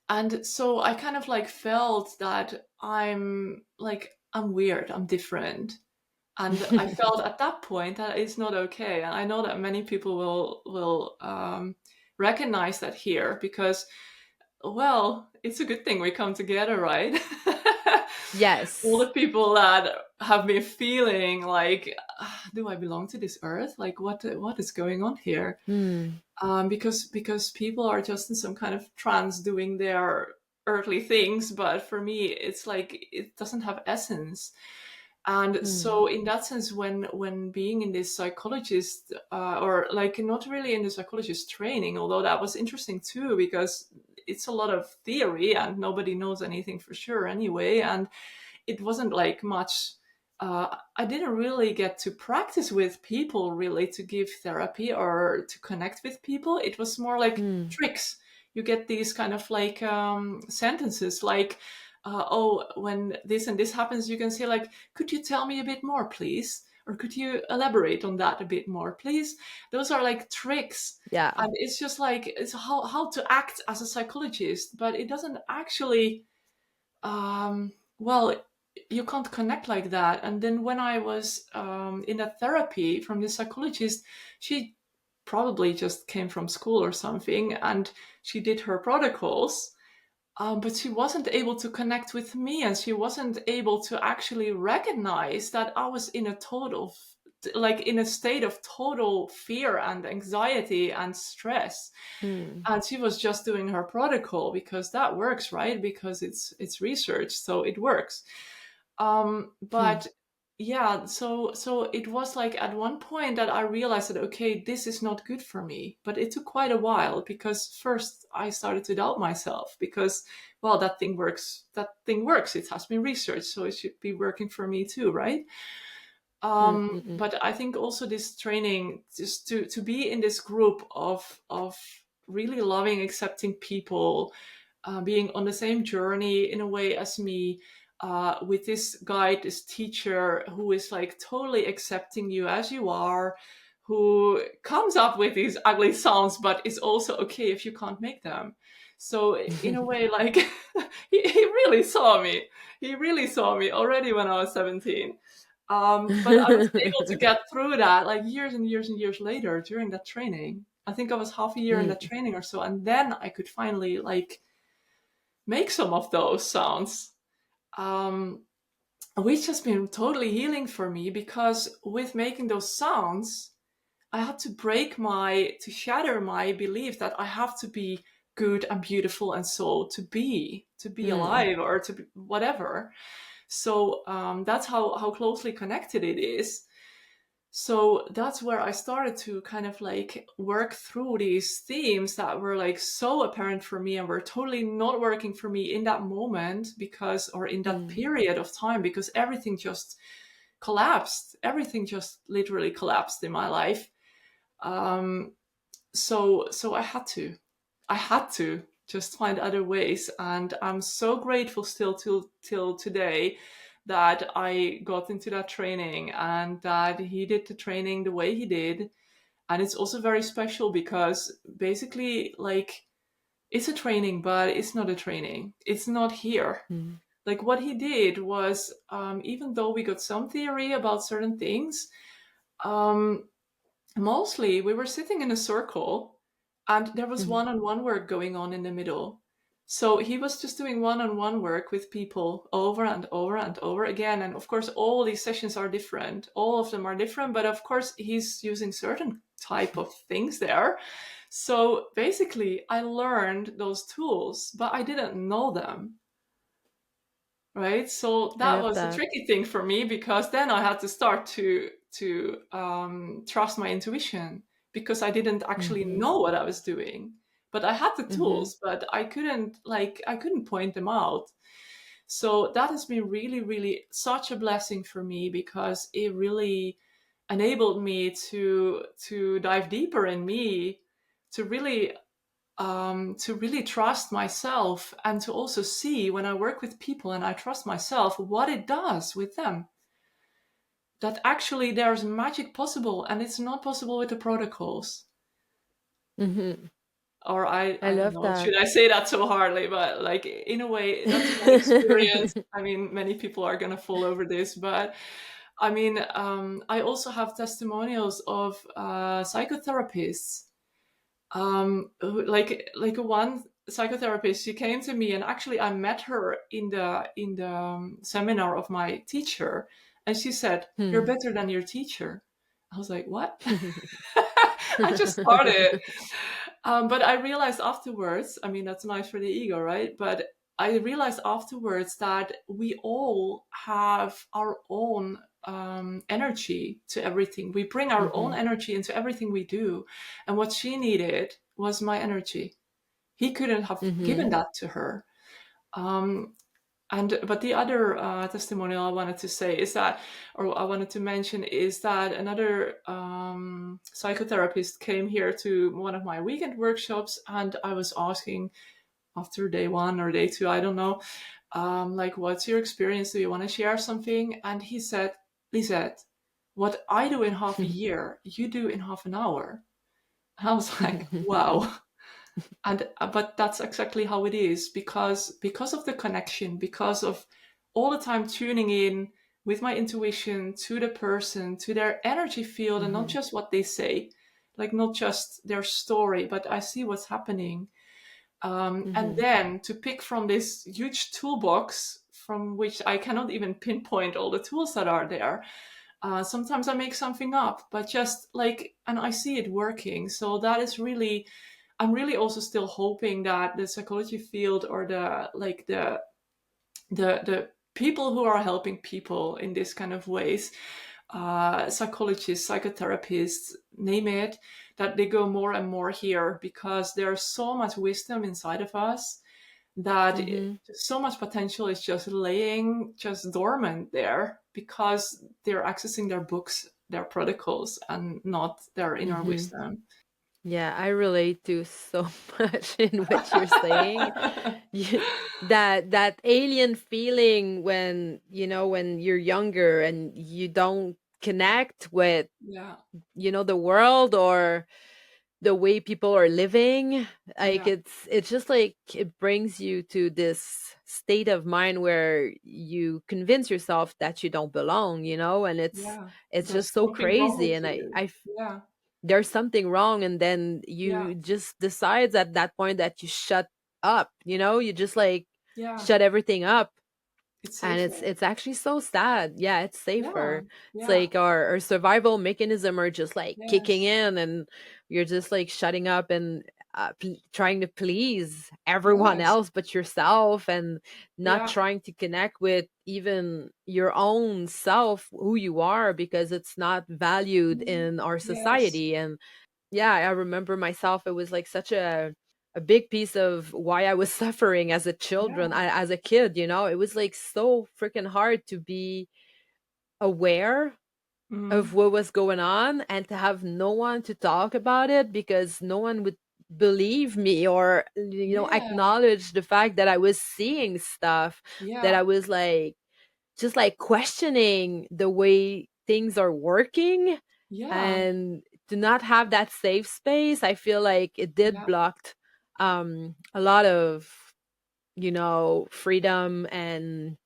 And so I kind of like felt that I'm weird, I'm different. And I felt at that point that it's not okay. And I know that many people will recognize that here, because, well, it's a good thing we come together, right? All Yes. the people that have been feeling like, do I belong to this earth? Like, what is going on here? Hmm. Because people are just in some kind of trance doing their earthly things, but for me it's like it doesn't have essence. And Hmm. so in that sense, when being in this psychologist, or like not really in the psychologist training, although that was interesting too, because it's a lot of theory and nobody knows anything for sure anyway, and it wasn't like much. I didn't really get to practice with people, really, to give therapy or to connect with people. It was more like Hmm. tricks. You get these kind of like sentences like, oh, when this and this happens, you can say like, could you tell me a bit more, please? Or could you elaborate on that a bit more, please? Those are like tricks. Yeah. And it's just like, it's how to act as a psychologist, but it doesn't actually, well, you can't connect like that. And then when I was in a therapy from the psychologist, she probably just came from school or something, and she did her protocols, but she wasn't able to connect with me, and she wasn't able to actually recognize that I was in a state of total fear and anxiety and stress. Hmm. And she was just doing her protocol because that works, right? Because it's research, so it works. Hmm. But yeah, so it was like at one point that I realized that okay, this is not good for me. But it took quite a while, because first I started to doubt myself, because, well, that thing works. That thing works. It has been researched, so it should be working for me too, right? Hmm. Hmm. Hmm. But I think also this training, just to be in this group of really loving, accepting people, being on the same journey in a way as me, with this guide, this teacher who is like totally accepting you as you are, who comes up with these ugly sounds, but is also okay if you can't make them. So in a way, like he really saw me. He really saw me already when I was 17. But I was able to get through that like years and years and years later during that training. I think I was half a year in that Hmm. training or so, and then I could finally like make some of those sounds, um, which has been totally healing for me, because with making those sounds, I had to shatter my belief that I have to be good and beautiful and so to be Hmm. alive or to be whatever. So that's how closely connected it is. So that's where I started to kind of like work through these themes that were like so apparent for me and were totally not working for me in that moment, because, or in that Mm. period of time, because everything just collapsed. Everything just literally collapsed in my life. Um, so I had to just find other ways, and I'm so grateful still till today that I got into that training and that he did the training the way he did. And it's also very special because basically, like, it's a training, but it's not a training. It's not here. Mm. Like, what he did was, even though we got some theory about certain things, um, mostly we were sitting in a circle and there was Mhm. one-on-one work going on in the middle. So he was just doing one-on-one work with people over and over and over again. And of course, all these sessions are different. All of them are different, but of course, he's using certain type of things there. So basically, I learned those tools, but I didn't know them. Right, so I that love was a that. tricky thing for me, because then I had to start to trust my intuition, because I didn't actually Mhm. know what I was doing, but I had the Mhm. tools, but I couldn't point them out. So that has been really, really such a blessing for me, because it really enabled me to dive deeper in me, to really to really trust myself, and to also see when I work with people and I trust myself, what it does with them. That actually there's magic possible, and it's not possible with the protocols. Mhm. Or I I don't love know, that. should I say that so hardly? But like, in a way, that's my experience. I mean, many people are gonna fall over this, but I mean, I also have testimonials of psychotherapists, like one psychotherapist. She came to me, and actually I met her in the seminar of my teacher, and she said, "You're Hmm. better than your teacher." I was like, what? I just started. But I realized afterwards, I mean, that's nice for the ego, right? But I realized afterwards that we all have our own energy to everything. We bring our own Mhm. energy into everything we do. And what she needed was my energy. He couldn't have given Mhm. that to her. Um, and but the other testimonial I wanted to say is that, or I wanted to mention, is that another psychotherapist came here to one of my weekend workshops, and I was asking after day one or day two, I don't know, like, what's your experience? Do you want to share something? And he said, Lisette, what I do in half a year, you do in half an hour. And I was like, wow. And but that's exactly how it is, because of the connection, because of all the time tuning in with my intuition to the person, to their energy field, and not Mhm. just what they say, like, not just their story, but I see what's happening. And Mhm. then to pick from this huge toolbox, from which I cannot even pinpoint all the tools that are there. Sometimes I make something up, but just like, and I see it working. So that is really, I'm really also still hoping that the psychology field, or the like the people who are helping people in this kind of ways, psychologists, psychotherapists, name it, that they go more and more here, because there's so much wisdom inside of us, that Mhm. so much potential is just laying just dormant there, because they're accessing their books, their protocols, and not their inner Mhm. wisdom. Yeah, I relate to so much in what you're saying. You, that alien feeling when, when you're younger and you don't connect with, Yeah, the world or the way people are living. Like yeah, it's just like it brings you to this state of mind where you convince yourself that you don't belong, and yeah. it's There's just so something wrong crazy. with And you. Yeah, there's something wrong, and then yeah, you just decides at that point that you shut up, you just like yeah. shut everything up. It's And safer. it's actually so sad. Yeah, it's Yeah, safer. It's yeah, like our survival mechanism are just like kicking yes, in, and you're just like shutting up. And trying to please everyone Yes. else but yourself, and not Yeah. trying to connect with even your own self, who you are, because it's not valued Mhm. in our Yes. society. And yeah, I remember myself, it was like such a big piece of why I was suffering as a children, Yeah. as a kid, it was like so freaking hard to be aware of Mhm. what was going on and to have no one to talk about it, because no one would believe me, or Yeah. acknowledge the fact that I was seeing stuff, that Yeah. I was like just like questioning the way things are working. Yeah. And to not have that safe space, I feel like it did Yeah. blocked a lot of freedom and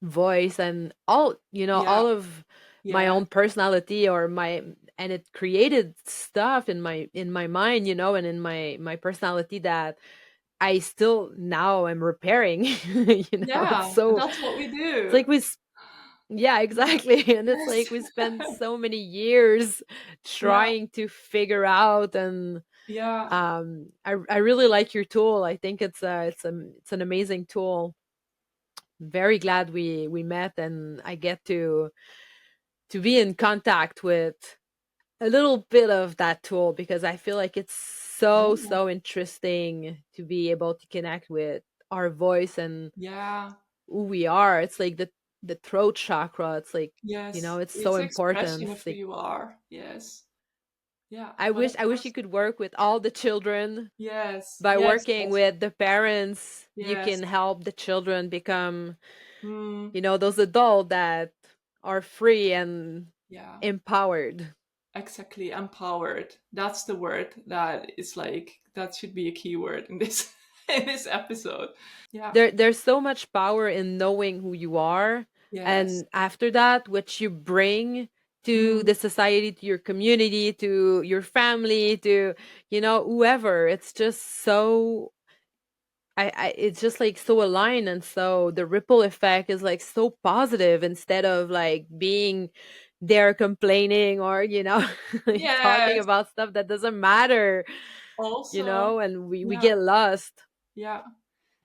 voice, and Yeah. all of my Yeah. own personality, or my and it created stuff in my mind, and in my personality, that I still now am repairing. It's Yeah. And so, that's what we it's do. like yeah, exactly. And it's Yes. like we spend so many years Yeah. trying to figure out. And Yeah. I really like your tool. I think it's an amazing tool. Very glad we met, and I get to be in contact with a little bit of that tool, because I feel like it's so Yeah. so interesting to be able to connect with our voice and Yeah. who we are. It's like the throat chakra. It's like, Yes. it's so It's important. expression of It's who like you are. Yes. Yeah. I But wish of I wish you course, could work with all the children. yes. By Yes. working with the parents, you Yes. can help the children become, Mm, those adults that are free and yeah. empowered. Exactly. Empowered. That's the word that is like that should be a keyword in this in this episode. Yeah. There's so much power in knowing who you are, Yes. and after that, what you bring to Mm, the society, to your community, to your family, to whoever. It's just so, it's just like so aligned, and so the ripple effect is like so positive, instead of like being there complaining, or like talking yes. about stuff that doesn't matter, Also, and we yeah. get lost. Yeah.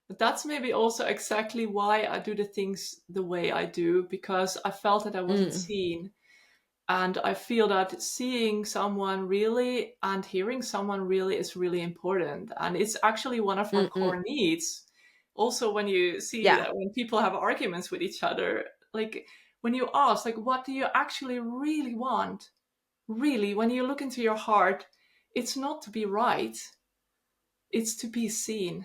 But that's maybe also exactly why I do the things the way I do, because I felt that I wasn't Mm, seen. And I feel that seeing someone really and hearing someone really is really important. And it's actually one of our mm, mm. core needs. Also, when you see Yeah. that when people have arguments with each other, like when you ask, like, what do you actually really want? Really, when you look into your heart, it's not to be right, it's to be seen,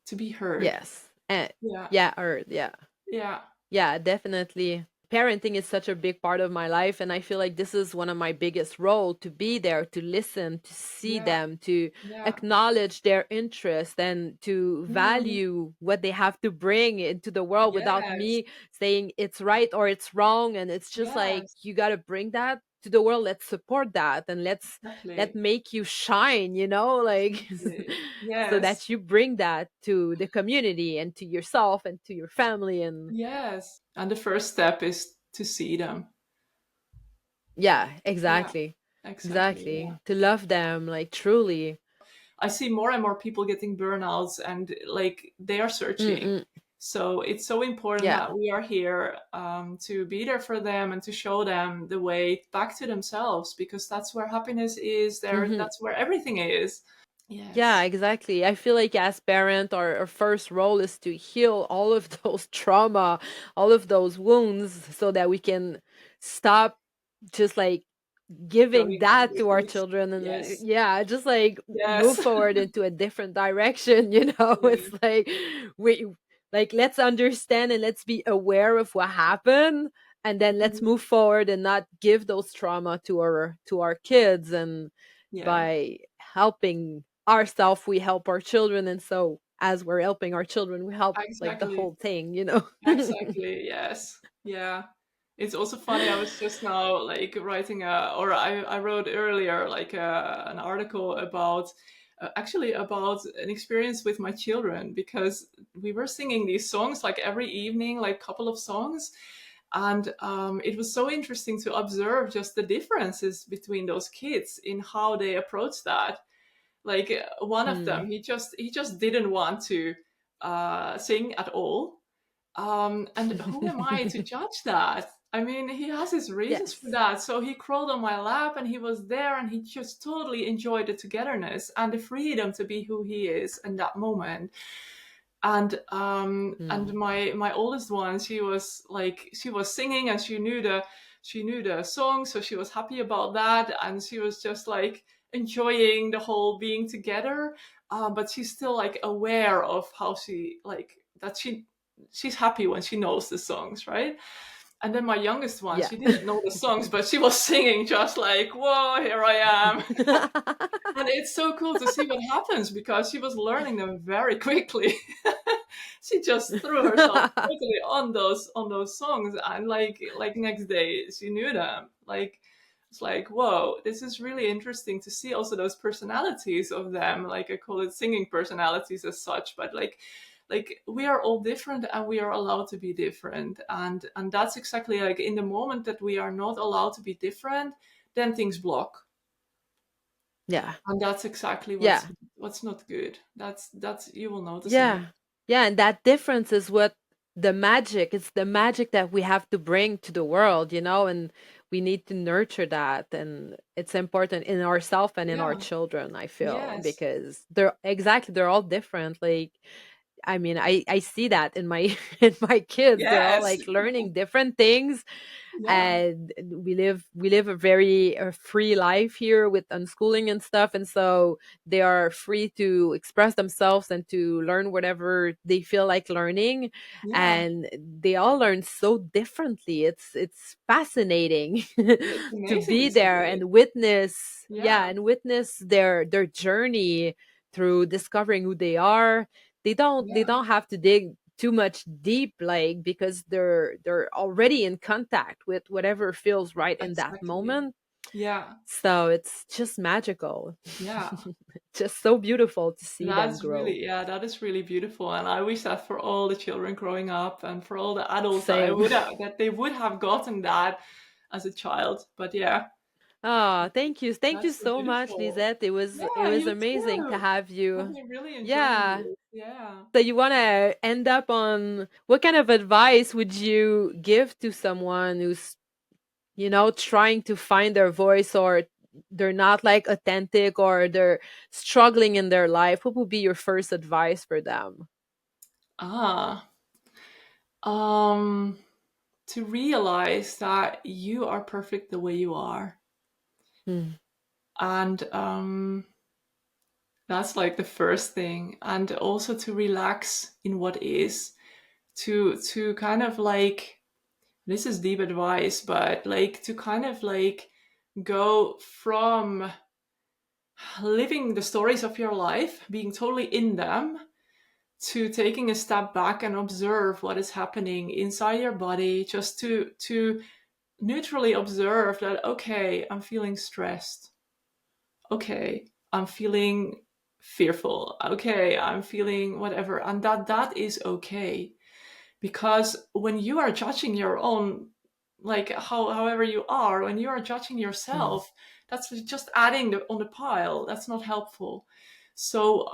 to be heard. Yes. And Yeah. yeah, or yeah. Yeah. Yeah, definitely. Parenting is such a big part of my life, and I feel like this is one of my biggest role, to be there, to listen, to see Yeah. them, to Yeah. acknowledge their interest, and to Mm, value what they have to bring into the world, without yes. me saying it's right or it's wrong. And it's just like, Yes. you got to bring that to the world. Let's support that, and let Exactly. make you shine, like Exactly. so Yes. that you bring that to the community, and to yourself, and to your family. And Yes. And the first step is to see them. yeah, Yeah. exactly. Exactly. Yeah. Exactly. To love them, like, truly. I see more and more people getting burnouts and like they are searching. Mm-mm. So it's so important Yeah. that we are here to be there for them and to show them the way back to themselves, because that's where happiness is there. Hmm. That's where everything is. Yeah, Yes. exactly. I feel like as parent, our first role is to heal all of those trauma, all of those wounds, so that we can stop just like giving Throwing them that with to our this. children. And Yes. yeah, just like move Yes. forward into a different direction. It's Yeah. like, we like, let's understand and let's be aware of what happened, and then let's Mhm. move forward and not give those trauma to our kids. And Yeah. by helping ourselves, we help our children, and so as we're helping our children, we help like the Exactly. whole thing. Exactly. Yes. Yeah. It's also funny. I was just now like writing or I wrote earlier like an article about actually about an experience with my children, because we were singing these songs like every evening, like couple of songs. And it was so interesting to observe just the differences between those kids in how they approach that. Like one of Hmm. them, he just didn't want to sing at all. And who am I to judge that? I mean, he has his reasons for Yes. that. So he crawled on my lap and he was there and he just totally enjoyed the togetherness and the freedom to be who he is in that moment. And Hmm. my oldest one, she was singing and she knew the song, so she was happy about that, and she was just like enjoying the whole being together. But she's still like aware of how she like that she's happy when she knows the songs, right? And then my youngest one, Yeah. she didn't know the songs, but she was singing just like, whoa, here I am. And it's so cool to see what happens because she was learning them very quickly. She just threw herself totally on those songs, and like next day she knew them. Like it's like, whoa, this is really interesting to see also those personalities of them. Like I call it singing personalities as such, but like we are all different and we are allowed to be different, and that's exactly like in the moment that we are not allowed to be different, then things block. Yeah. And that's exactly what's Yeah. what's not good. That's you will notice in Yeah. it. Yeah. And that difference is what it's the magic that we have to bring to the world, and we need to nurture that. And it's important in ourselves and in our Yeah. children, I feel, Yes. because they're all different. Like, I mean, I see that in my in my kids. They're all Yes. like learning different things, Yeah. and we live a very free life here with unschooling and stuff, and so they are free to express themselves and to learn whatever they feel like learning, Yeah. and they all learn so differently. It's fascinating It's to amazing be to see there it. and witness, yeah, Yeah. and witness their journey through discovering who they are. They Yeah. don't have to dig too much deep, like, because they're already in contact with whatever feels right in that Exactly. moment. Yeah. So it's just magical. Yeah. Just so beautiful to see them That's grow. really, yeah, that is really beautiful. And I wish that for all the children growing up and for all the adults that Same. that they would have gotten that as a child. But yeah, Oh, thank you that's so so much, beautiful. Lisette. It Yeah, was you amazing to too. have I've you. been really enjoying Yeah. this. Yeah. So you want to end up on what kind of advice would you give to someone who's trying to find their voice, or they're not like authentic, or they're struggling in their life? What would be your first advice for them? Ah. Um, to realize that you are perfect the way you are. Mm, And that's like the first thing. And also to relax in what is, to kind of like, this is deep advice, but like to kind of like go from living the stories of your life, being totally in them, to taking a step back and observe what is happening inside your body, just to neutrally observe that, okay, I'm feeling stressed, okay, I'm feeling fearful, okay, I'm feeling whatever, and that is okay. Because when you are judging your own, like however you are, when you are judging mm, yourself, that's just adding on the pile. That's not helpful. So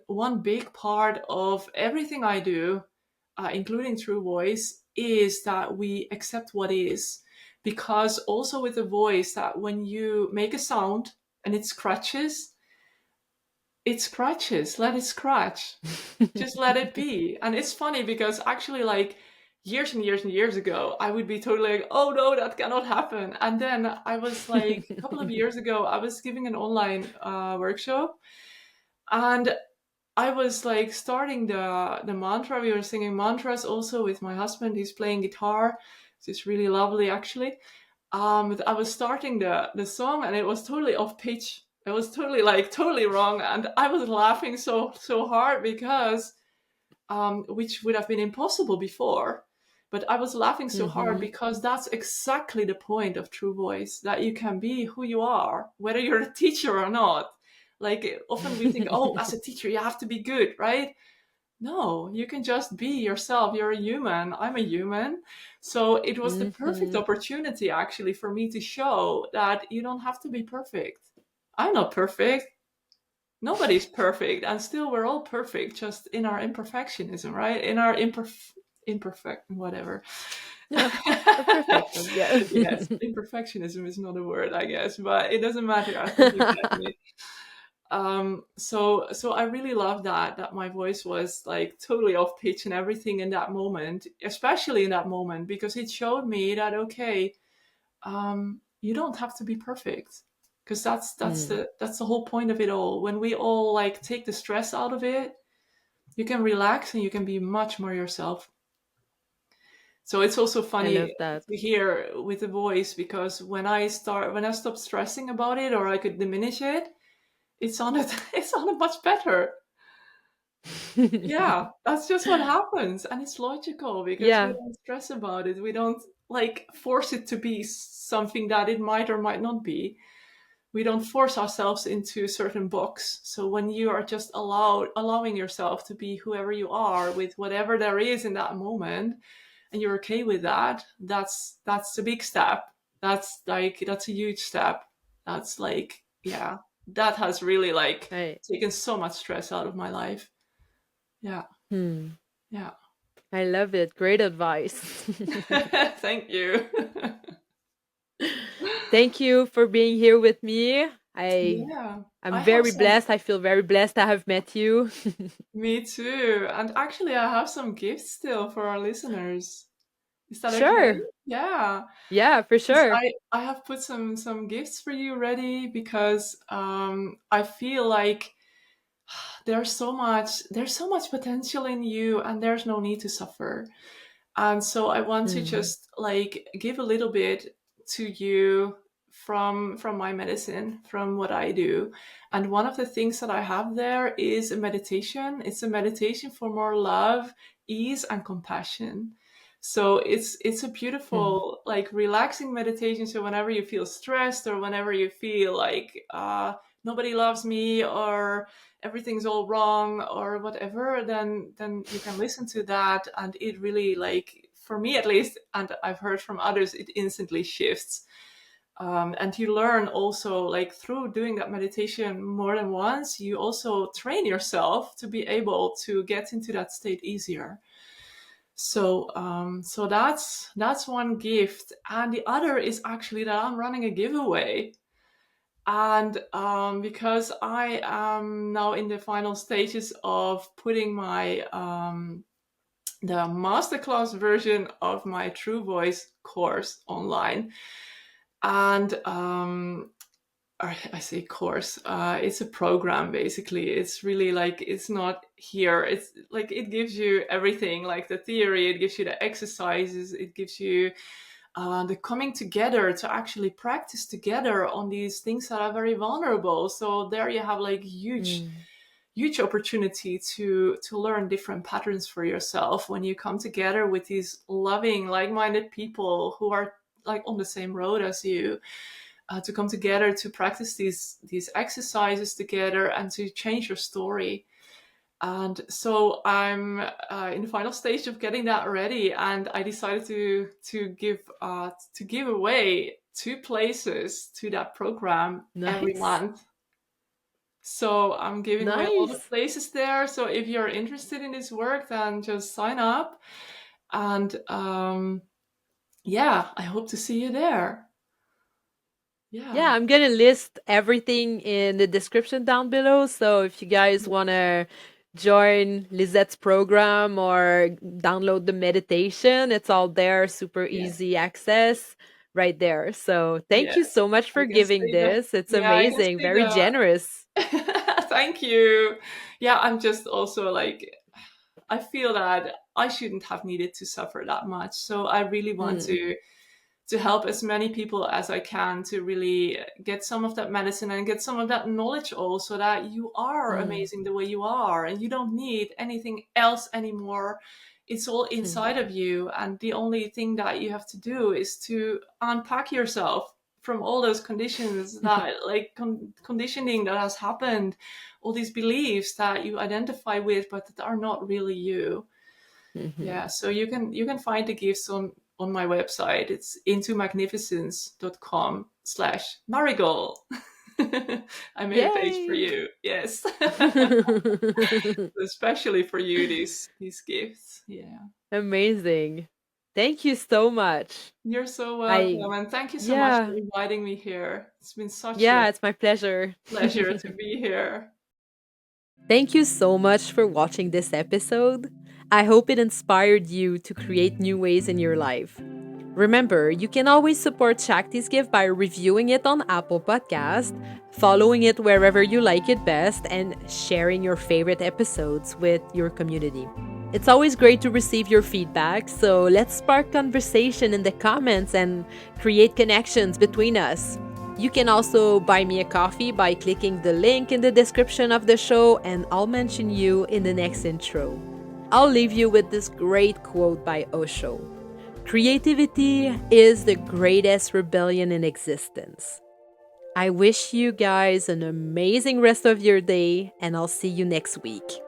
one big part of everything I do, including True Voice, is that we accept what is. Because also with the voice, that when you make a sound and it scratches, it scratches, let it scratch, just let it be. And it's funny because actually, like years and years and years ago, I would be totally like, oh no, that cannot happen. And then I was like, a couple of years ago, I was giving an online workshop, and I was like starting the mantra. We were singing mantras also with my husband. He's playing guitar. It's really lovely, actually. I was starting the song, and it was totally off pitch. It was totally like totally wrong, and I was laughing so hard because which would have been impossible before. But I was laughing so hard mhm, because that's exactly the point of True Voice, that you can be who you are, whether you're a teacher or not. Like often we think, oh, as a teacher, you have to be good, right? No, you can just be yourself. You're a human. I'm a human. So it was the perfect mhm. opportunity actually for me to show that you don't have to be perfect. I'm not perfect. Nobody's perfect, and still we're all perfect, just in our imperfectionism, right? In our imperfect whatever. Yeah, perfection. Yeah. Yes, imperfectionism is not a word, I guess, but it doesn't matter. I think you get me. So I really love that my voice was like totally off pitch and everything in that moment, especially in that moment, because it showed me that, okay, you don't have to be perfect, because Mm, that's the whole point of it all. When we all like take the stress out of it, you can relax and you can be much more yourself. So it's also I love funny that. to hear with the voice, because when I stopped stressing about it, or I could diminish it, it sounded it sounded much better. Yeah, that's just what happens, and it's logical because we Yeah. don't stress about it. We don't like force it to be something that it might or might not be. We don't force ourselves into a certain box. So when you are just allowing yourself to be whoever you are with whatever there is in that moment, and you're okay with that, that's a big step. That's a huge step. That's like, yeah, that has really like I taken so much stress out of my life. Yeah, hmm. yeah. I love it. Great advice. Thank you. Thank you for being here with me. I Yeah, I'm I have very some. blessed. I feel very blessed to have met you. Me too. And actually, I have some gifts still for our listeners. Is that okay? Sure. Yeah. Yeah, for 'Cause sure. I have put some gifts for you ready, because I feel like there's so much potential in you, and there's no need to suffer. And so I want to Hmm. just like give a little bit to you from my medicine, from what I do. And one of the things that I have there is a meditation. It's a meditation for more love, ease, and compassion. So it's a Hmm. beautiful, like, relaxing meditation. So whenever you feel stressed, or whenever you feel like nobody loves me, or everything's all wrong, or whatever, then you can listen to that, and it really, like, for me at least, and I've heard from others, it instantly shifts. And you learn also, like, through doing that meditation more than once, you also train yourself to be able to get into that state easier. So that's one gift, and the other is actually that I'm running a giveaway. And because I am now in the final stages of putting my the masterclass version of my True Voice course online, and I say course, it's a program basically. It's really like, it's not here. It's like, it gives you everything, like the theory, it gives you the exercises, it gives you the coming together to actually practice together on these things that are very vulnerable. So there you have like Hmm. huge opportunity to learn different patterns for yourself when you come together with these loving, like-minded people who are like on the same road as you, to come together to practice these exercises together and to change your story. And so I'm in the final stage of getting that ready, and I decided to give away 2 places to that program every Nice. month. So I'm giving away all the Nice. places there. So if you're interested in this work, then just sign up, and yeah, I hope to see you there. Yeah, Yeah, I'm gonna list everything in the description down below. So if you guys wanna join Lisette's program or download the meditation, it's all there, super yeah, easy access right there. So thank you yes. so much I for can giving see the this. It's Yeah, I can amazing, see very the generous. Thank you. Yeah, I'm just also like, I feel that I shouldn't have needed to suffer that much. So I really want Mm, to help as many people as I can to really get some of that medicine and get some of that knowledge also, that you are mm, amazing the way you are, and you don't need anything else anymore. It's all mm, inside of you, and the only thing that you have to do is to unpack yourself from all those conditions, that like conditioning that has happened, all these beliefs that you identify with but that are not really you. mhm. Yeah, so you can find the gifts on my website. It's intomagnificence.com/Marigol. I made a page for Yay! you. Yes. Especially for you, these gifts. Yeah. Amazing. Thank you so much. You're so welcome. I, And thank you so much for yeah, inviting me here. It's been such a yeah, it's my pleasure. pleasure to be here. Thank you so much for watching this episode. I hope it inspired you to create new ways in your life. Remember, you can always support Shakti's Gift by reviewing it on Apple Podcast, following it wherever you like it best, and sharing your favorite episodes with your community. It's always great to receive your feedback, so let's spark conversation in the comments and create connections between us. You can also buy me a coffee by clicking the link in the description of the show, and I'll mention you in the next intro. I'll leave you with this great quote by Osho. Creativity is the greatest rebellion in existence. I wish you guys an amazing rest of your day, and I'll see you next week.